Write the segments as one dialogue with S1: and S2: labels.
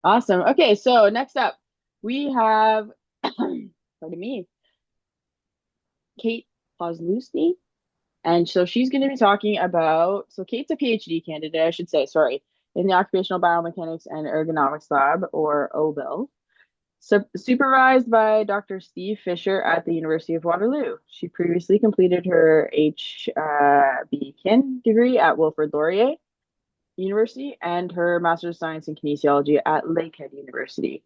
S1: Awesome. Okay, so next up we have, pardon me, Kate Posluszny. And so she's going to be talking about, so Kate's a PhD candidate, I should say, sorry, in the Occupational Biomechanics and Ergonomics Lab, or OBEL, supervised by Dr. Steve Fischer at the University of Waterloo. She previously completed her HBKin degree at Wilfrid Laurier University and her Master's of Science in Kinesiology at Lakehead University.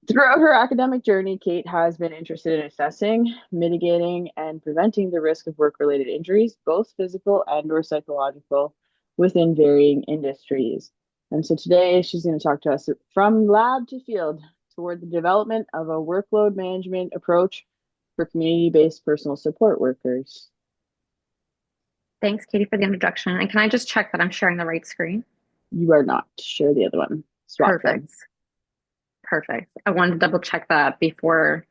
S1: Throughout her academic journey, Kate has been interested in assessing, mitigating, and preventing the risk of work-related injuries, both physical and/or psychological, within varying industries. And so today she's going to talk to us from lab to field toward the development of a workload management approach for community-based personal support workers.
S2: Thanks, Katie, for the introduction. And can I just check that I'm sharing the right screen?
S1: You are not. Share the other one. Swap them.
S2: Perfect. Perfect. I wanted to double check that before.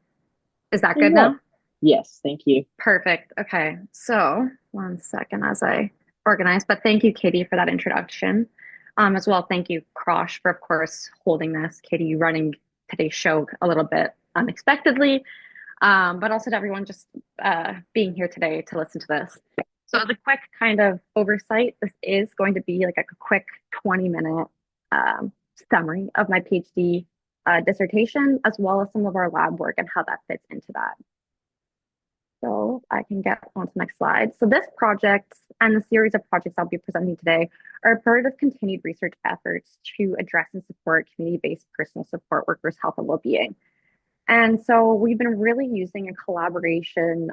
S2: Is that
S1: There you
S2: good
S1: go.
S2: now?
S1: Yes, thank you.
S2: Perfect. Okay. So one second as I organize, but thank you, Katie, for that introduction. As well, thank you, Krosh, for, of course, holding this. Katie, you running today's show a little bit unexpectedly, but also to everyone just being here today to listen to this. So as a quick kind of oversight, this is going to be like a quick 20-minute summary of my PhD dissertation, as well as some of our lab work and how that fits into that. So I can get on to the next slide. So this project and the series of projects I'll be presenting today are part of continued research efforts to address and support community-based personal support workers' health and well-being. And so we've been really using a collaboration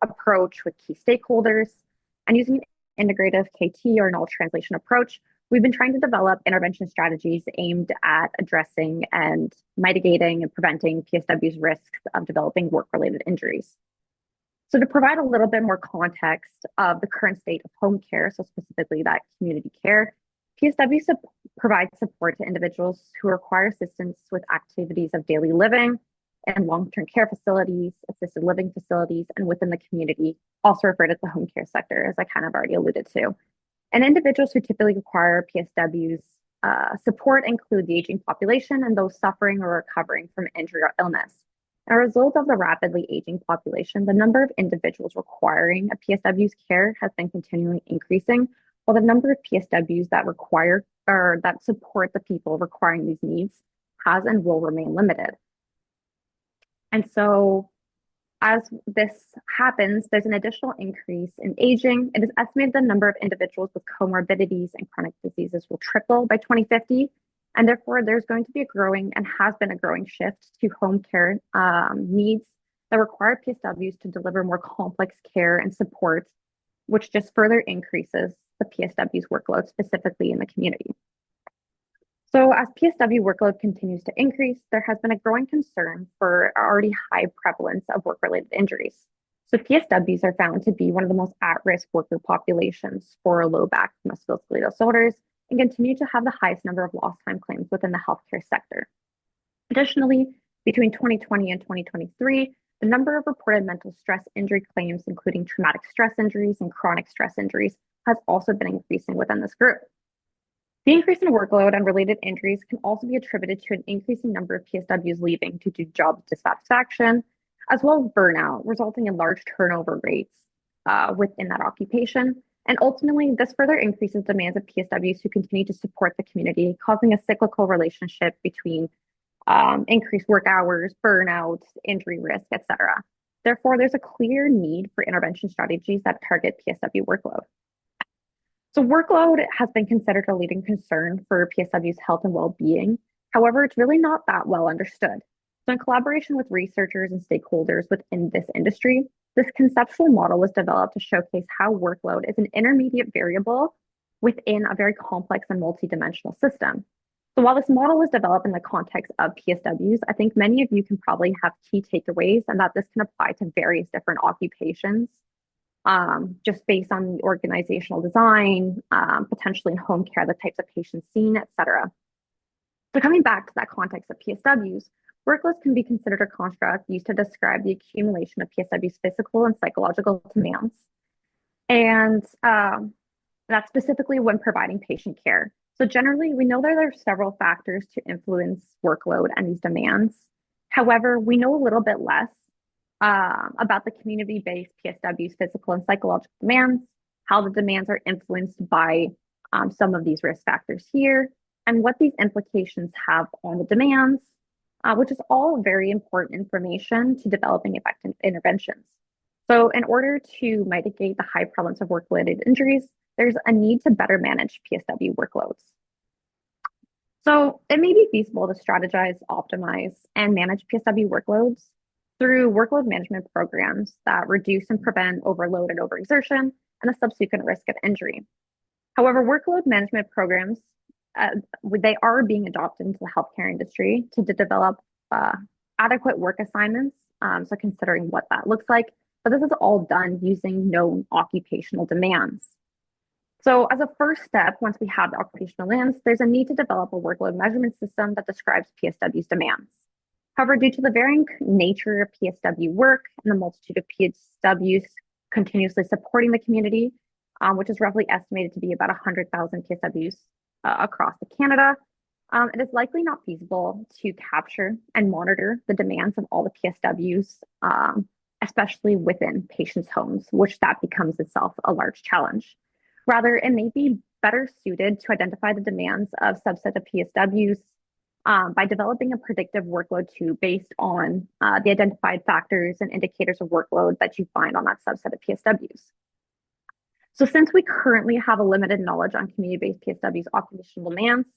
S2: approach with key stakeholders and using an integrative KT or null translation approach. We've been trying to develop intervention strategies aimed at addressing and mitigating and preventing PSW's risks of developing work-related injuries. So to provide a little bit more context of the current state of home care, so specifically that community care, PSWs provide support to individuals who require assistance with activities of daily living and long-term care facilities, assisted living facilities, and within the community, also referred as the home care sector, as I kind of already alluded to. And individuals who typically require PSWs support include the aging population and those suffering or recovering from injury or illness. As a result of the rapidly aging population, the number of individuals requiring a PSW's care has been continually increasing, while the number of PSWs that require or that support the people requiring these needs has and will remain limited. And so as this happens, there's an additional increase in aging. It is estimated the number of individuals with comorbidities and chronic diseases will triple by 2050. And therefore, there's going to be a growing and has been a growing shift to home care needs that require PSWs to deliver more complex care and support, which just further increases the PSW's workload, specifically in the community. So as PSW workload continues to increase, there has been a growing concern for already high prevalence of work-related injuries. So PSWs are found to be one of the most at-risk worker populations for low back musculoskeletal disorders and continue to have the highest number of lost time claims within the healthcare sector. Additionally, between 2020 and 2023, the number of reported mental stress injury claims, including traumatic stress injuries and chronic stress injuries, has also been increasing within this group. The increase in workload and related injuries can also be attributed to an increasing number of PSWs leaving due to job dissatisfaction, as well as burnout, resulting in large turnover rates within that occupation. And ultimately, this further increases demands of PSWs who continue to support the community, causing a cyclical relationship between increased work hours, burnout, injury risk, etc. Therefore, there's a clear need for intervention strategies that target PSW workload. So workload has been considered a leading concern for PSW's health and well-being. However, it's really not that well understood. So in collaboration with researchers and stakeholders within this industry, this conceptual model was developed to showcase how workload is an intermediate variable within a very complex and multidimensional system. So while this model was developed in the context of PSWs, I think many of you can probably have key takeaways and that this can apply to various different occupations just based on the organizational design, potentially in home care, the types of patients seen, et cetera. So coming back to that context of PSWs, workloads can be considered a construct used to describe the accumulation of PSW's physical and psychological demands. And that's specifically when providing patient care. So generally, we know that there are several factors to influence workload and these demands. However, we know a little bit less about the community-based PSWs, physical and psychological demands, how the demands are influenced by some of these risk factors here, and what these implications have on the demands, which is all very important information to developing effective interventions. So in order to mitigate the high prevalence of work-related injuries, there's a need to better manage PSW workloads. So it may be feasible to strategize, optimize, and manage PSW workloads through workload management programs that reduce and prevent overload and overexertion and the subsequent risk of injury. However, workload management programs, they are being adopted into the healthcare industry to develop adequate work assignments. So considering what that looks like, but this is all done using known occupational demands. So as a first step, once we have the occupational demands, there's a need to develop a workload measurement system that describes PSW's demands. However, due to the varying nature of PSW work and the multitude of PSWs continuously supporting the community, which is roughly estimated to be about 100,000 PSWs across Canada, it is likely not feasible to capture and monitor the demands of all the PSWs, especially within patients' homes, which that becomes itself a large challenge. Rather, it may be better suited to identify the demands of subset of PSWs by developing a predictive workload tool based on the identified factors and indicators of workload that you find on that subset of PSWs. So since we currently have a limited knowledge on community-based PSWs occupational demands,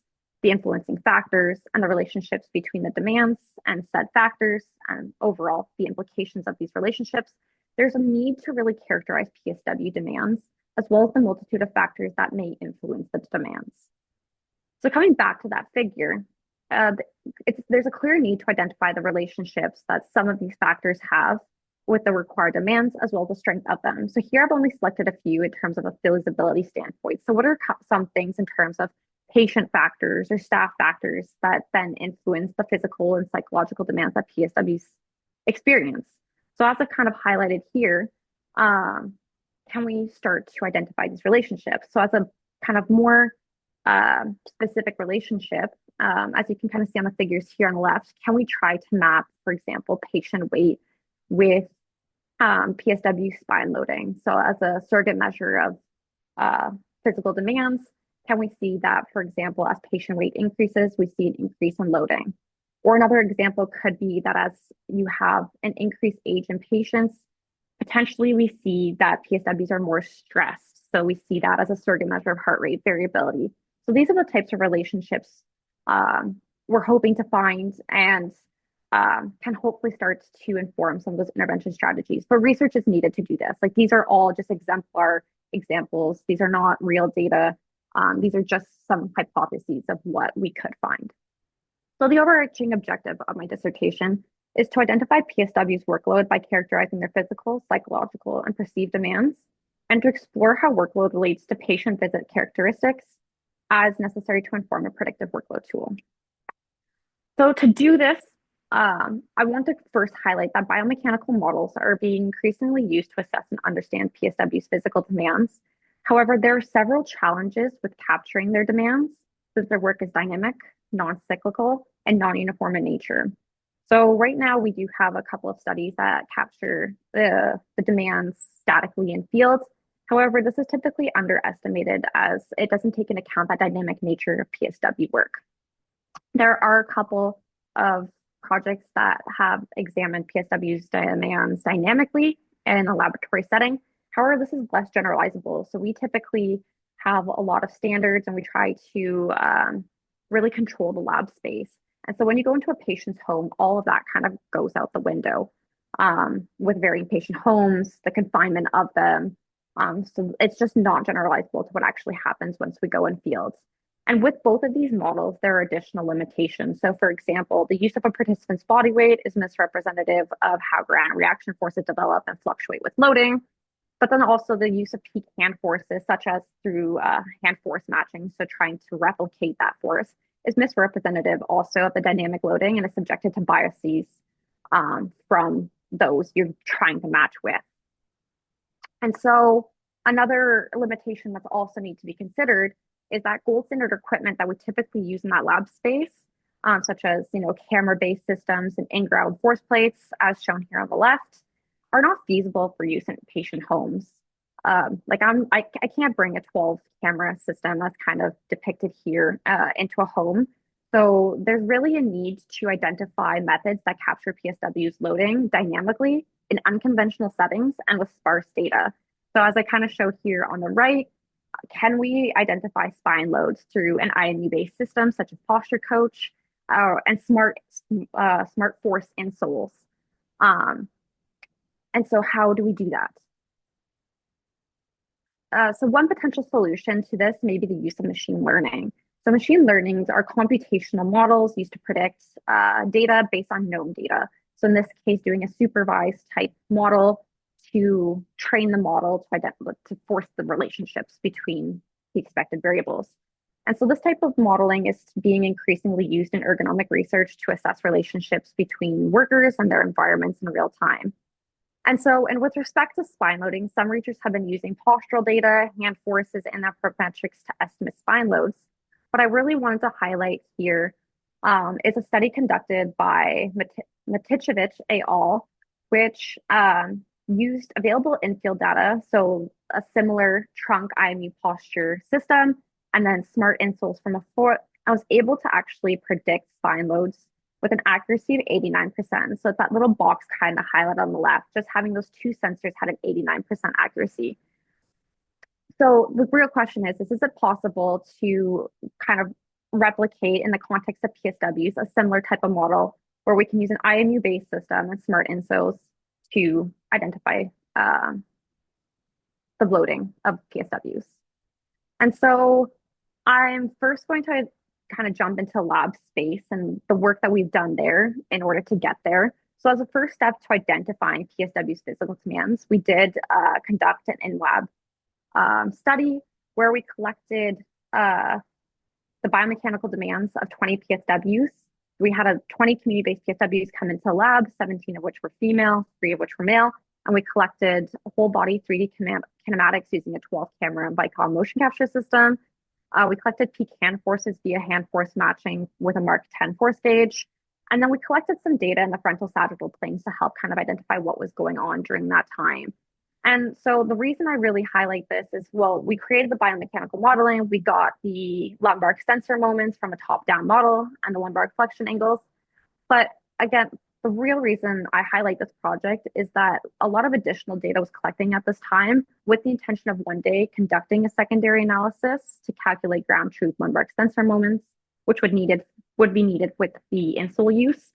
S2: the influencing factors, and the relationships between the demands and said factors, and overall the implications of these relationships, there's a need to really characterize PSW demands as well as the multitude of factors that may influence the demands. So coming back to that figure, there's a clear need to identify the relationships that some of these factors have with the required demands as well as the strength of them. So here I've only selected a few in terms of a feasibility standpoint. So what are some things in terms of patient factors or staff factors that then influence the physical and psychological demands that PSWs experience? So as I've kind of highlighted here, can we start to identify these relationships? So as a kind of more specific relationship, as you can kind of see on the figures here on the left, can we try to map, for example, patient weight with PSW spine loading? So as a surrogate measure of physical demands, can we see that, for example, as patient weight increases, we see an increase in loading? Or another example could be that as you have an increased age in patients, potentially we see that PSWs are more stressed. So we see that as a surrogate measure of heart rate variability. So these are the types of relationships we're hoping to find and can hopefully start to inform some of those intervention strategies. But research is needed to do this. Like these are all just exemplar examples. These are not real data. These are just some hypotheses of what we could find. So the overarching objective of my dissertation is to identify PSW's workload by characterizing their physical, psychological, and perceived demands, and to explore how workload relates to patient visit characteristics as necessary to inform a predictive workload tool. So to do this, I want to first highlight that biomechanical models are being increasingly used to assess and understand PSW's physical demands. However, there are several challenges with capturing their demands, since their work is dynamic, non-cyclical, and non-uniform in nature. So right now we do have a couple of studies that capture the demands statically in fields. However, this is typically underestimated as it doesn't take into account that dynamic nature of PSW work. There are a couple of projects that have examined PSW's demands dynamically in a laboratory setting. However, this is less generalizable. So we typically have a lot of standards and we try to really control the lab space. And so when you go into a patient's home, all of that kind of goes out the window with varying patient homes, the confinement of them. So it's just not generalizable to what actually happens once we go in fields. And with both of these models, there are additional limitations. So for example, the use of a participant's body weight is misrepresentative of how ground reaction forces develop and fluctuate with loading. But then also the use of peak hand forces, such as through hand force matching, so trying to replicate that force, is misrepresentative also of the dynamic loading and is subjected to biases from those you're trying to match with. And so another limitation that's also need to be considered is that gold standard equipment that we typically use in that lab space, such as camera-based systems and in-ground force plates, as shown here on the left, are not feasible for use in patient homes. I can't bring a 12 camera system that's kind of depicted here into a home. So there's really a need to identify methods that capture PSW's loading dynamically in unconventional settings and with sparse data. So as I kind of show here on the right, can we identify spine loads through an IMU-based system such as Posture Coach and smart force insoles? And so how do we do that? So one potential solution to this may be the use of machine learning. So machine learnings are computational models used to predict data based on known data. So in this case, doing a supervised type model to train the model to force the relationships between the expected variables. And so this type of modeling is being increasingly used in ergonomic research to assess relationships between workers and their environments in real time. And with respect to spine loading, some researchers have been using postural data, hand forces, and anthropometrics to estimate spine loads. What I really wanted to highlight here is a study conducted by Maticevic et al., which used available in-field data, so a similar trunk IMU posture system, and then smart insoles from a foot. I was able to actually predict spine loads with an accuracy of 89%. So it's that little box kind of highlighted on the left, just having those two sensors had an 89% accuracy. So the real question is it possible to kind of replicate in the context of PSWs a similar type of model where we can use an IMU-based system and smart insoles to identify the loading of PSWs? And so I'm first going to kind of jump into lab space and the work that we've done there in order to get there. So as a first step to identifying PSW's physical demands, we did conduct an in-lab study where we collected the biomechanical demands of 20 PSWs. We had 20 community-based PSWs come into the lab, 17 of which were female, 3 of which were male, and we collected whole body 3D kinematics using a 12 camera Vicom motion capture system. We collected peak hand forces via hand force matching with a Mark 10 force gauge. And then we collected some data in the frontal sagittal planes to help kind of identify what was going on during that time. And so the reason I really highlight this is, well, we created the biomechanical modeling. We got the lumbar extensor moments from a top-down model and the lumbar flexion angles. But again, the real reason I highlight this project is that a lot of additional data was collecting at this time with the intention of one day conducting a secondary analysis to calculate ground truth lumbar extensor moments, which would be needed with the insole use.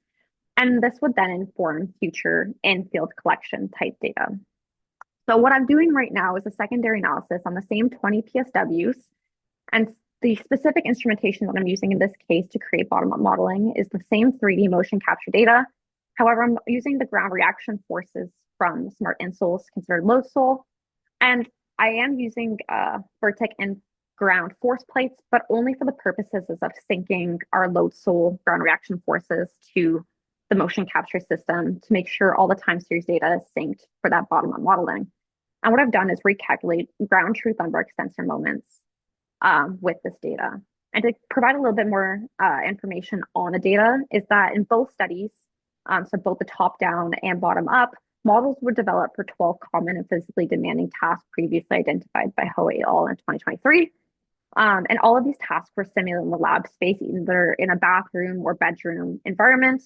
S2: And this would then inform future in-field collection type data. So what I'm doing right now is a secondary analysis on the same 20 PSWs, and the specific instrumentation that I'm using in this case to create bottom-up modeling is the same 3D motion capture data. However, I'm using the ground reaction forces from smart insoles considered load sole, and I am using Vertec and ground force plates, but only for the purposes of syncing our load sole ground reaction forces to the motion capture system to make sure all the time series data is synced for that bottom-up modeling. And what I've done is recalculate ground truth lumbar extensor moments with this data. And to provide a little bit more information on the data is that in both studies, so both the top-down and bottom-up, models were developed for 12 common and physically demanding tasks previously identified by Ho et al. In 2023. And all of these tasks were simulated in the lab space, either in a bathroom or bedroom environment.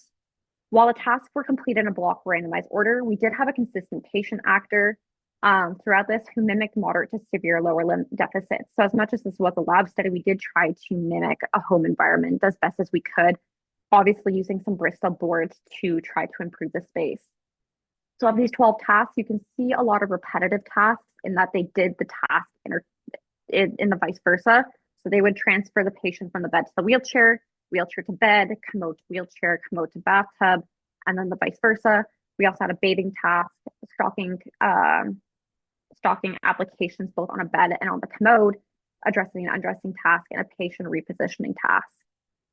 S2: While the tasks were completed in a block randomized order, we did have a consistent patient actor throughout this who mimicked moderate to severe lower limb deficits. So as much as this was a lab study, we did try to mimic a home environment as best as we could, obviously using some Bristol boards to try to improve the space. So of these 12 tasks, you can see a lot of repetitive tasks in that they did the task in the vice versa. So they would transfer the patient from the bed to the wheelchair, wheelchair to bed, commode to wheelchair, commode to bathtub, and then the vice versa. We also had a bathing task, stocking applications both on a bed and on the commode, addressing an undressing task, and a patient repositioning task.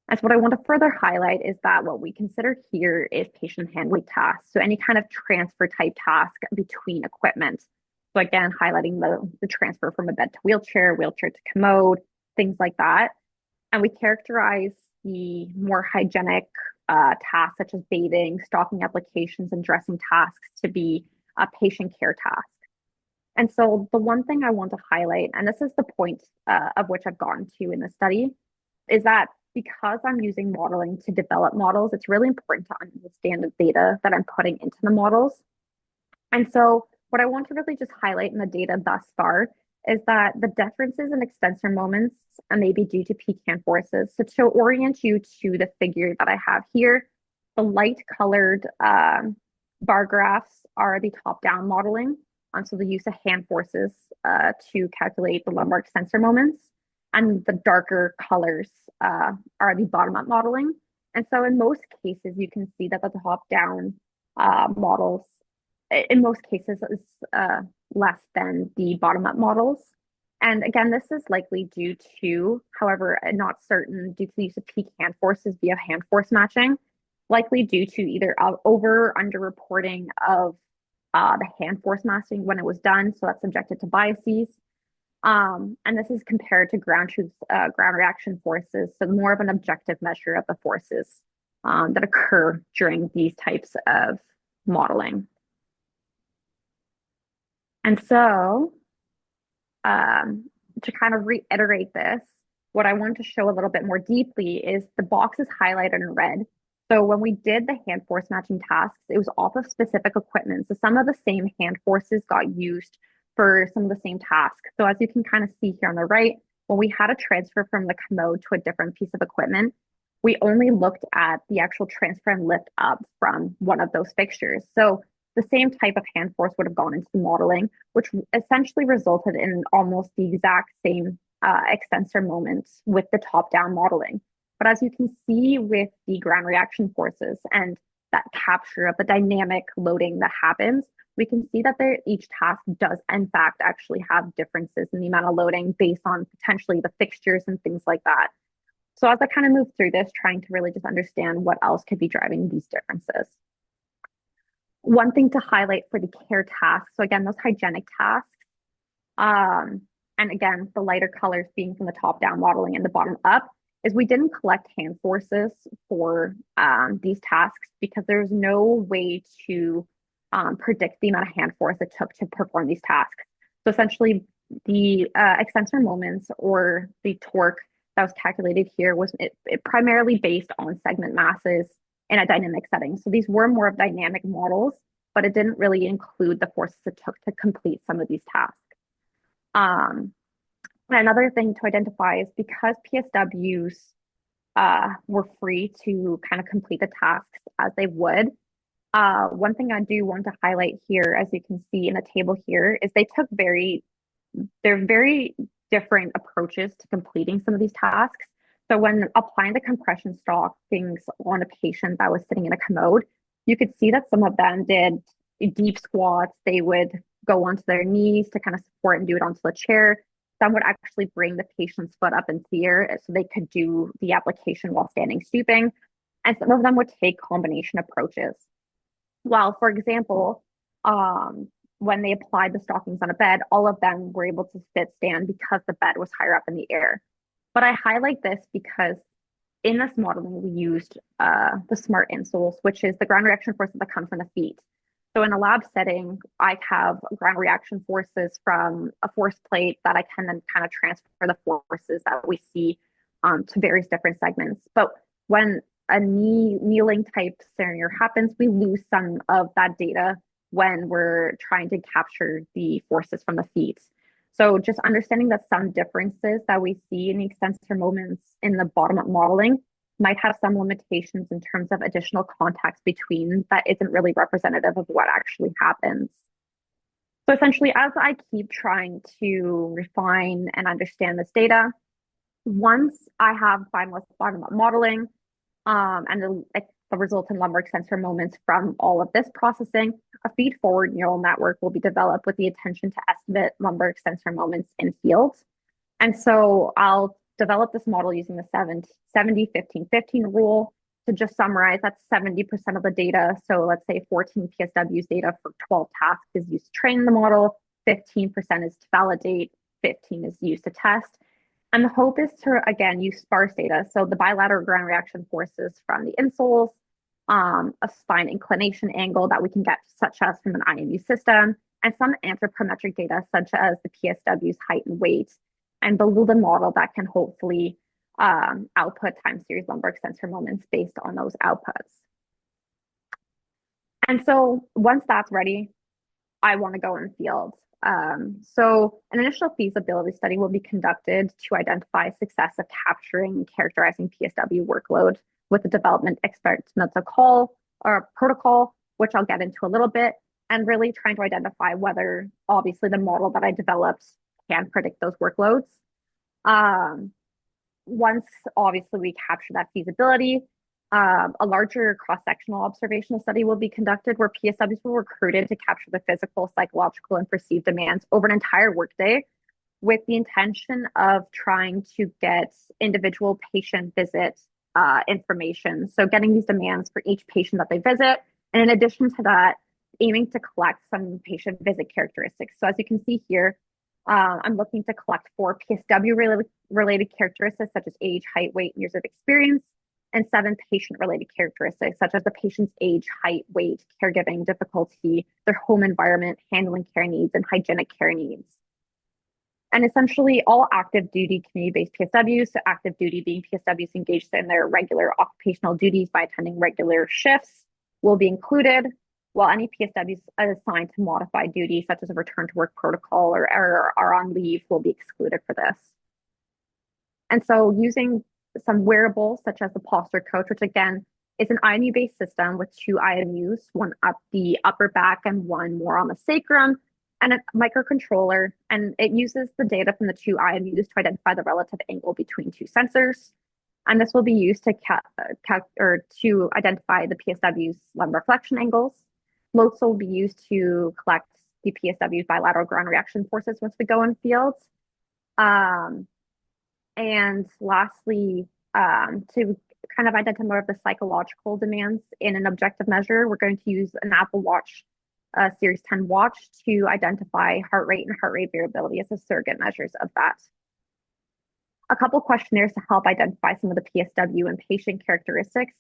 S2: And so what I want to further highlight is that what we consider here is patient handling tasks. So any kind of transfer type task between equipment. So again, highlighting the transfer from a bed to wheelchair, wheelchair to commode, things like that. And we characterize the more hygienic tasks, such as bathing, stocking applications, and dressing tasks, to be a patient care task. And so the one thing I want to highlight, and this is the point of which I've gotten to in the study, is that because I'm using modeling to develop models, it's really important to understand the data that I'm putting into the models. And so what I want to really just highlight in the data thus far is that the differences in extensor moments may be due to PCAN forces. So to orient you to the figure that I have here, the light colored bar graphs are the top-down modeling. So the use of hand forces to calculate the lumbar extensor moments. And the darker colors are the bottom-up modeling. And so in most cases, you can see that the top-down models, in most cases, is less than the bottom-up models. And again, this is likely due to, however, not certain, due to the use of peak hand forces via hand force matching, likely due to either over or under reporting of the hand force matching when it was done. So that's subjected to biases. And this is compared to ground truth, ground reaction forces. So more of an objective measure of the forces that occur during these types of modeling. And so to kind of reiterate this, what I want to show a little bit more deeply is the boxes highlighted in red. So when we did the hand force matching tasks, it was off of specific equipment. So some of the same hand forces got used for some of the same tasks. So as you can kind of see here on the right, when we had a transfer from the commode to a different piece of equipment, we only looked at the actual transfer and lift up from one of those fixtures. So the same type of hand force would have gone into the modeling, which essentially resulted in almost the exact same extensor moments with the top-down modeling. But as you can see with the ground reaction forces and that capture of the dynamic loading that happens, we can see that each task does, in fact, actually have differences in the amount of loading based on potentially the fixtures and things like that. So as I kind of move through this, trying to really just understand what else could be driving these differences. One thing to highlight for the care tasks, so again, those hygienic tasks, and again, the lighter colors being from the top-down modeling and the bottom-up, is we didn't collect hand forces for these tasks because there's no way to predict the amount of hand force it took to perform these tasks. So essentially, the extensor moments or the torque that was calculated here was it primarily based on segment masses in a dynamic setting. So these were more of dynamic models, but it didn't really include the forces it took to complete some of these tasks. Another thing to identify is because PSWs were free to kind of complete the tasks as they would, one thing I do want to highlight here, as you can see in the table here, is they're very different approaches to completing some of these tasks. So when applying the compression stockings on a patient that was sitting in a commode, you could see that some of them did deep squats. They would go onto their knees to kind of support and do it onto the chair. Some would actually bring the patient's foot up into the air so they could do the application while standing stooping. And some of them would take combination approaches. Well, for example, when they applied the stockings on a bed, all of them were able to sit stand because the bed was higher up in the air. But I highlight this because in this modeling, we used the SMART insoles, which is the ground reaction forces that come from the feet. So in a lab setting, I have ground reaction forces from a force plate that I can then kind of transfer the forces that we see to various different segments. But when a kneeling type scenario happens, we lose some of that data when we're trying to capture the forces from the feet. So just understanding that some differences that we see in the extensor moments in the bottom-up modeling might have some limitations in terms of additional context between that isn't really representative of what actually happens. So essentially, as I keep trying to refine and understand this data, once I have finalized bottom-up modeling and the resultant lumbar extensor moments from all of this processing, a feed-forward neural network will be developed with the intention to estimate lumbar extensor moments in field. And so I'll develop this model using the 70-15-15 rule. To just summarize, that's 70% of the data. So let's say 14 PSWs data for 12 tasks is used to train the model, 15% is to validate, 15 is used to test. And the hope is to, again, use sparse data. So the bilateral ground reaction forces from the insoles, a spine inclination angle that we can get, such as from an IMU system, and some anthropometric data, such as the PSW's height and weight, and build a model that can hopefully output time series lumbar extensor moments based on those outputs. And so once that's ready, I want to go in the field. So an initial feasibility study will be conducted to identify success of capturing and characterizing PSW workload with the development experimental call or protocol, which I'll get into a little bit, and really trying to identify whether obviously the model that I developed can predict those workloads. Once obviously we capture that feasibility, a larger cross-sectional observational study will be conducted where PSWs were recruited to capture the physical, psychological, and perceived demands over an entire workday with the intention of trying to get individual patient visit information. So getting these demands for each patient that they visit. And in addition to that, aiming to collect some patient visit characteristics. So as you can see here, I'm looking to collect 4 PSW related characteristics such as age, height, weight, and years of experience, and 7 patient-related characteristics, such as the patient's age, height, weight, caregiving difficulty, their home environment, handling care needs, and hygienic care needs. And essentially, all active duty community-based PSWs, so active duty being PSWs engaged in their regular occupational duties by attending regular shifts, will be included, while any PSWs assigned to modified duty, such as a return to work protocol or are on leave, will be excluded for this. And so using some wearables such as the posture coach, which again is an IMU-based system with 2 IMUs, one up the upper back and one more on the sacrum, and a microcontroller. And it uses the data from the 2 IMUs to identify the relative angle between 2 sensors. And this will be used to to identify the PSW's lumbar flexion angles. Loads will be used to collect the PSW's bilateral ground reaction forces once we go in fields. And lastly, to kind of identify more of the psychological demands in an objective measure, we're going to use an Apple Watch Series 10 watch to identify heart rate and heart rate variability as the surrogate measures of that. A couple questionnaires to help identify some of the PSW and patient characteristics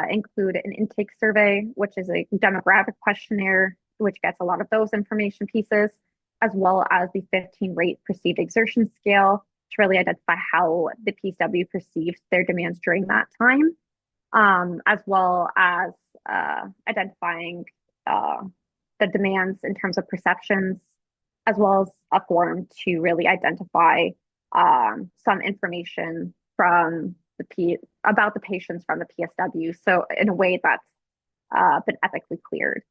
S2: include an intake survey, which is a demographic questionnaire, which gets a lot of those information pieces, as well as the 15 rate perceived exertion scale to really identify how the PSW perceived their demands during that time, as well as identifying the demands in terms of perceptions, as well as a form to really identify some information from about the patients from the PSW. So in a way that's been ethically cleared.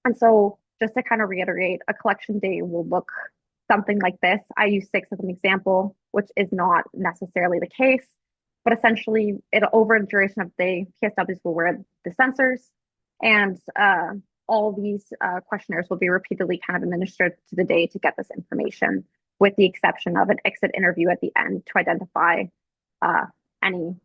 S2: And so just to kind of reiterate, a collection day will look something like this. I use 6 as an example, which is not necessarily the case, but essentially over the duration of the day, PSWs will wear the sensors, and all these questionnaires will be repeatedly kind of administered to the day to get this information, with the exception of an exit interview at the end to identify any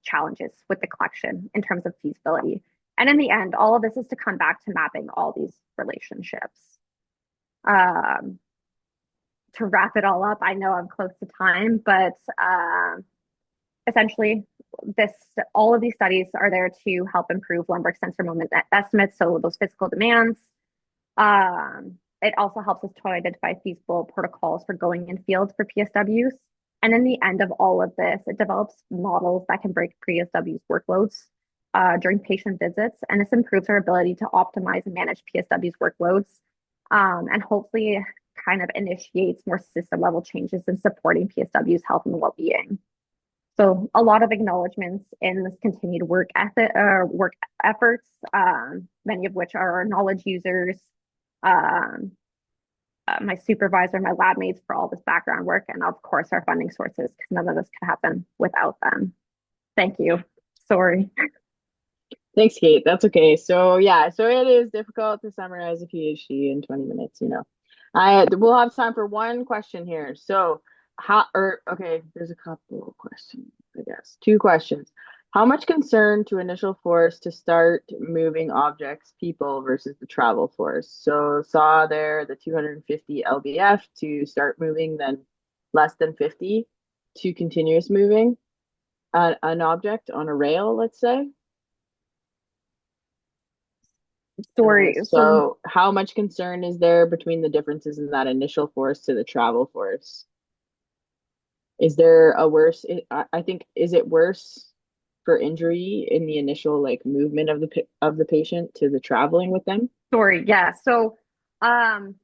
S2: challenges with the collection in terms of feasibility. And in the end, all of this is to come back to mapping all these relationships. To wrap it all up, I know I'm close to time, but essentially, all of these studies are there to help improve lumbar extensor moment estimates, so those physical demands. It also helps us to identify feasible protocols for going in field for PSWs. And in the end of all of this, it develops models that can break PSWs workloads during patient visits, and this improves our ability to optimize and manage PSWs workloads, and hopefully kind of initiates more system level changes in supporting PSW's health and well-being. So a lot of acknowledgements in this continued work efforts, many of which are our knowledge users, my supervisor, my lab mates for all this background work, and of course our funding sources, because none of this could happen without them. Thank you. Sorry.
S1: Thanks, Kate. That's okay. So yeah, so it is difficult to summarize a PhD in 20 minutes, you know. We'll have time for one question here. So okay, there's a couple of questions, I guess. 2 questions. How much concern to initial force to start moving objects, people versus the travel force? So saw there the 250 lbf to start moving, then less than 50 to continuous moving an object on a rail, let's say.
S2: Sorry. So
S1: So how much concern is there between the differences in that initial force to the travel force? Is there a worse, I think, is it worse for injury in the initial like movement of the patient to the traveling with them?
S2: sorry, yeah. So um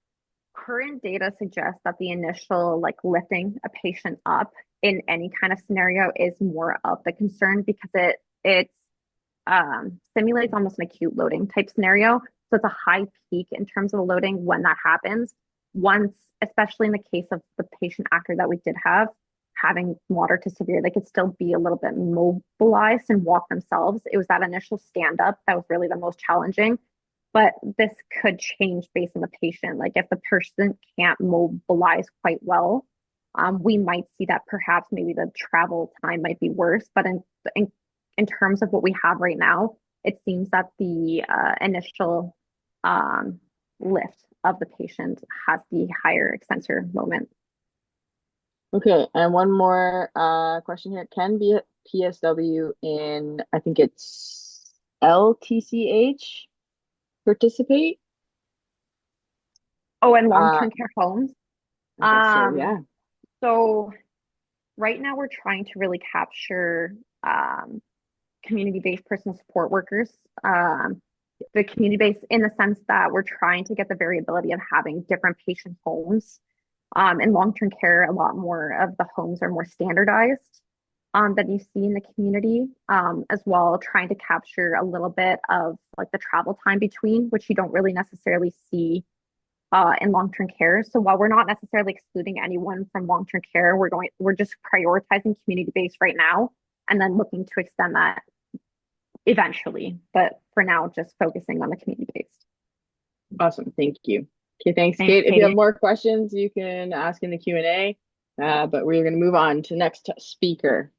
S2: current data suggests that the initial like lifting a patient up in any kind of scenario is more of the concern because it's simulates almost an acute loading type scenario. So it's a high peak in terms of the loading when that happens. Once, especially in the case of the patient actor that we did have, having moderate to severe, they could still be a little bit mobilized and walk themselves. It was that initial stand up that was really the most challenging. But this could change based on the patient. Like if the person can't mobilize quite well, we might see that perhaps maybe the travel time might be worse. But in terms of what we have right now, it seems that the initial um, lift of the patient has the higher extensor moment.
S1: Okay, and one more question here. Can be PSW in, I think it's LTCH participate?
S2: Oh, and
S1: Uh,
S2: long-term care homes.
S1: I guess so,
S2: Um,
S1: yeah.
S2: so right now we're trying to really capture community-based personal support workers. The community-based in the sense that we're trying to get the variability of having different patient homes. In long-term care, a lot more of the homes are more standardized than you see in the community, as well, trying to capture a little bit of like the travel time between, which you don't really necessarily see in long-term care. So while we're not necessarily excluding anyone from long-term care, we're just prioritizing community-based right now, and then looking to extend that eventually. But for now, just focusing on the community-based.
S1: Awesome, thank you. Okay, thanks,
S2: Thanks,
S1: Kate. If you have
S2: Katie.
S1: more questions, you can ask in the Q&A, but we're going to move on to next speaker.